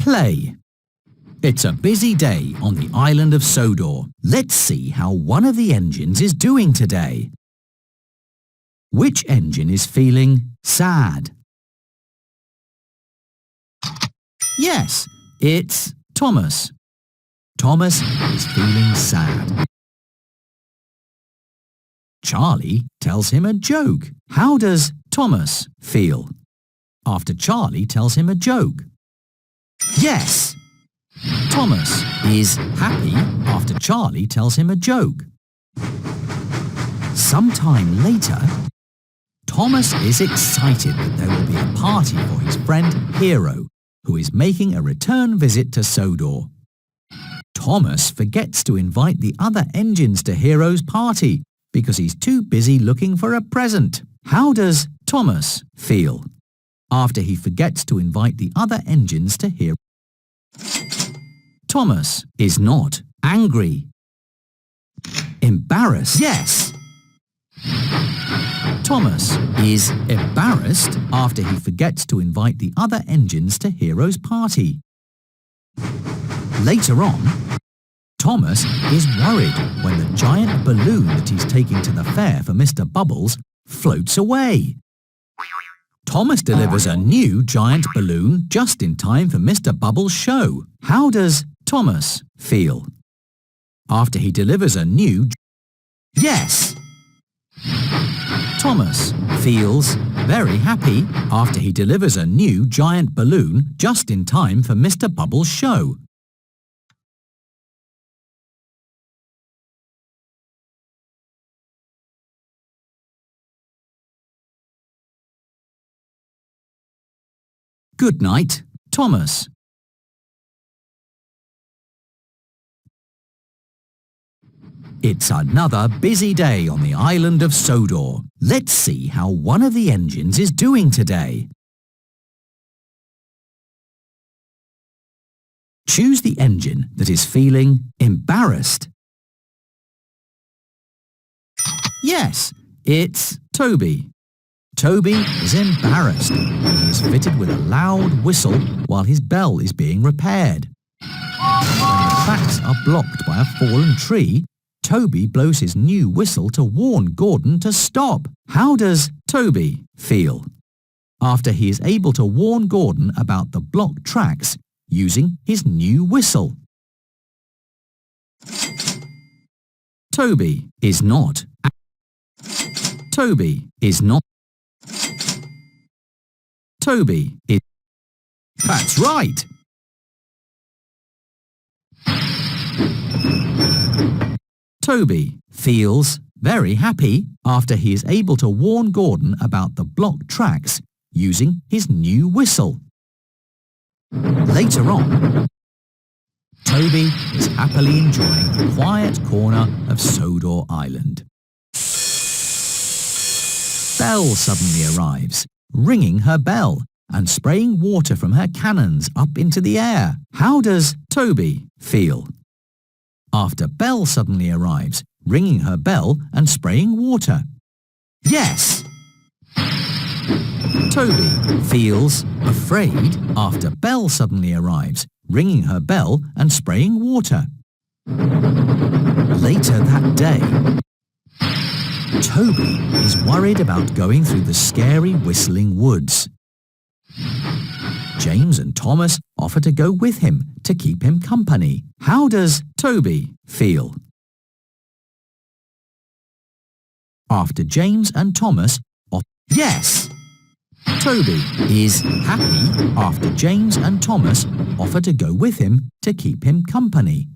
Play. It's a busy day on the island of Sodor. Let's see how one of the engines is doing today. Which engine is feeling sad? Yes, it's Thomas. Thomas is feeling sad. Charlie tells him a joke. How does Thomas feel after Charlie tells him a joke? Yes! Thomas is happy after Charlie tells him a joke. Sometime later, Thomas is excited that there will be a party for his friend Hero, who is making a return visit to Sodor. Thomas forgets to invite the other engines to Hero's party because he's too busy looking for a present. How does Thomas feel after he forgets to invite the other engines to Hero? Thomas is not angry. Embarrassed? Yes! Thomas is embarrassed after he forgets to invite the other engines to Hero's party. Later on, Thomas is worried when the giant balloon that he's taking to the fair for Mr. Bubbles floats away. Thomas delivers a new giant balloon just in time for Mr. Bubbles' show. How does Thomas feel after he delivers a new... Yes! Thomas feels very happy after he delivers a new giant balloon just in time for Mr. Bubbles' show. Good night, Thomas. It's another busy day on the island of Sodor. Let's see how one of the engines is doing today. Choose the engine that is feeling embarrassed. Yes, it's Toby. Toby is embarrassed when he is fitted with a loud whistle while his bell is being repaired. When the tracks are blocked by a fallen tree, Toby blows his new whistle to warn Gordon to stop. How does Toby feel after he is able to warn Gordon about the blocked tracks using his new whistle? Toby is not. Toby is not. Toby is... That's right! Toby feels very happy after he is able to warn Gordon about the blocked tracks using his new whistle. Later on, Toby is happily enjoying the quiet corner of Sodor Island. Belle suddenly arrives, ringing her bell and spraying water from her cannons up into the air. How does Toby feel after Belle suddenly arrives, ringing her bell and spraying water? Yes! Toby feels afraid after Belle suddenly arrives, ringing her bell and spraying water. Later that day, Toby is worried about going through the scary whistling woods. James and Thomas offer to go with him to keep him company. How does Toby feel after James and Thomas offer? Yes! Toby is happy after James and Thomas offer to go with him to keep him company.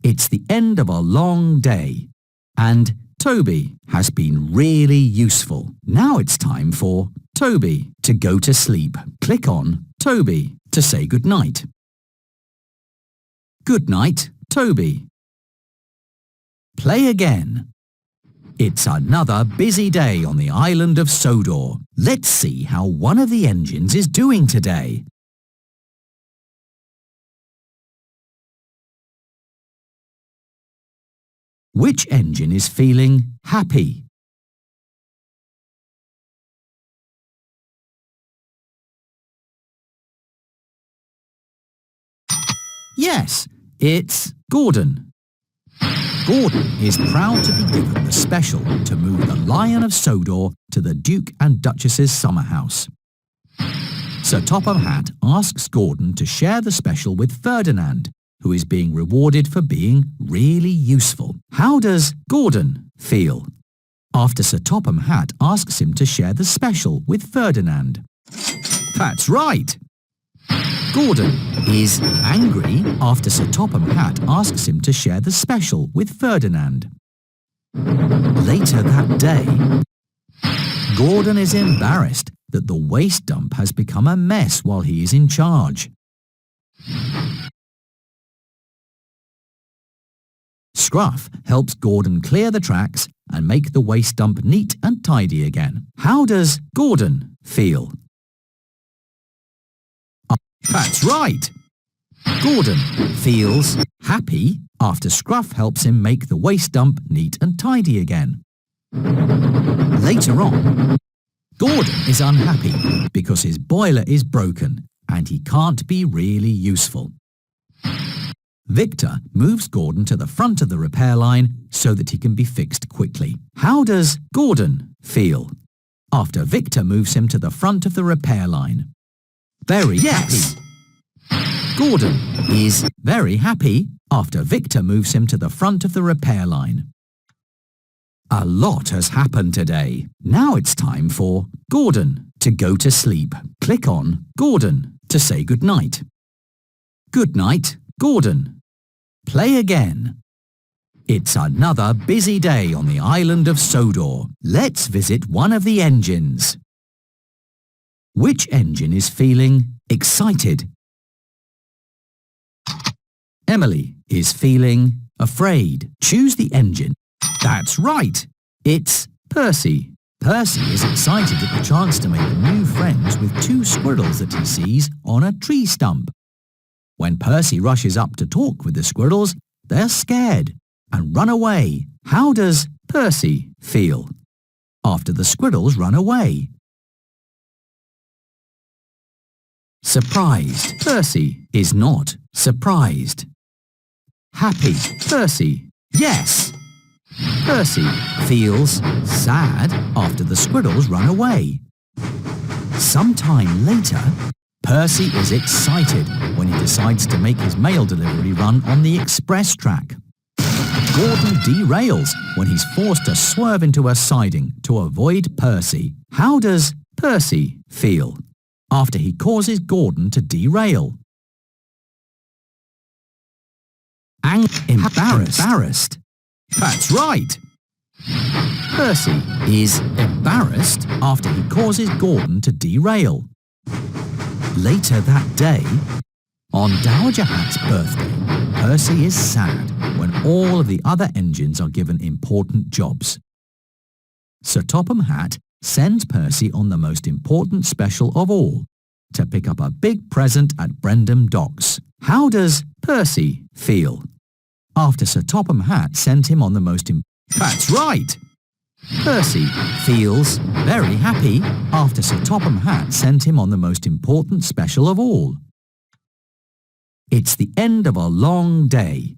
It's the end of a long day, and Toby has been really useful. Now it's time for Toby to go to sleep. Click on Toby to say goodnight. Good night, Toby. Play again. It's another busy day on the island of Sodor. Let's see how one of the engines is doing today. Which engine is feeling happy? Yes, it's Gordon. Gordon is proud to be given the special to move the Lion of Sodor to the Duke and Duchess's summer house. Sir Topham Hatt asks Gordon to share the special with Ferdinand, who is being rewarded for being really useful. How does Gordon feel after Sir Topham Hatt asks him to share the special with Ferdinand? That's right! Gordon is angry after Sir Topham Hatt asks him to share the special with Ferdinand. Later that day, Gordon is embarrassed that the waste dump has become a mess while he is in charge. Scruff helps Gordon clear the tracks and make the waste dump neat and tidy again. How does Gordon feel? That's right! Gordon feels happy after Scruff helps him make the waste dump neat and tidy again. Later on, Gordon is unhappy because his boiler is broken and he can't be really useful. Victor moves Gordon to the front of the repair line so that he can be fixed quickly. How does Gordon feel after Victor moves him to the front of the repair line? Very happy. Gordon is very happy after Victor moves him to the front of the repair line. A lot has happened today. Now it's time for Gordon to go to sleep. Click on Gordon to say goodnight. Good night, Gordon. Play again. It's another busy day on the island of Sodor. Let's visit one of the engines. Which engine is feeling excited? Emily is feeling afraid. Choose the engine. That's right. It's Percy. Percy is excited at the chance to make new friends with two squirrels that he sees on a tree stump. When Percy rushes up to talk with the squirrels, they're scared and run away. How does Percy feel after the squirrels run away? Surprised. Percy is not surprised. Happy. Percy. Yes! Percy feels sad after the squirrels run away. Sometime later, Percy is excited when he decides to make his mail delivery run on the express track. Gordon derails when he's forced to swerve into a siding to avoid Percy. How does Percy feel after he causes Gordon to derail? Embarrassed. That's right. Percy is embarrassed after he causes Gordon to derail. Later that day, on Dowager Hatt's birthday, Percy is sad when all of the other engines are given important jobs. Sir Topham Hatt sends Percy on the most important special of all, to pick up a big present at Brendam Docks. How does Percy feel after Sir Topham Hatt sent him on the most important... That's right! Percy feels very happy after Sir Topham Hatt sent him on the most important special of all. It's the end of a long day,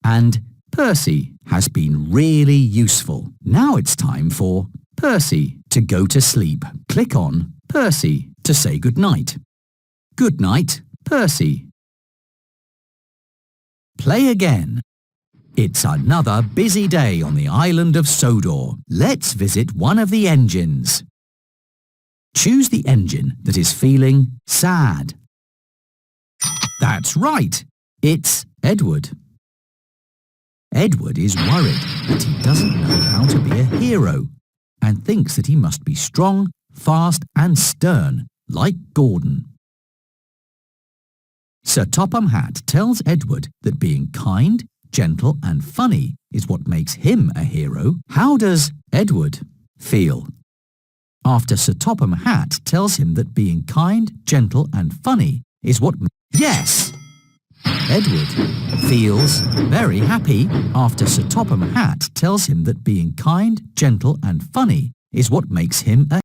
and Percy has been really useful. Now it's time for Percy to go to sleep. Click on Percy to say goodnight. Good night, Percy. Play again. It's another busy day on the island of Sodor. Let's visit one of the engines. Choose the engine that is feeling sad. That's right. It's Edward. Edward is worried that he doesn't know how to be a hero and thinks that he must be strong, fast and stern, like Gordon. Sir Topham Hatt tells Edward that being kind, gentle and funny is what makes him a hero. How does Edward feel after Sir Topham Hatt tells him that being kind, gentle and funny is what... Yes! Edward feels very happy after Sir Topham Hatt tells him that being kind, gentle and funny is what makes him a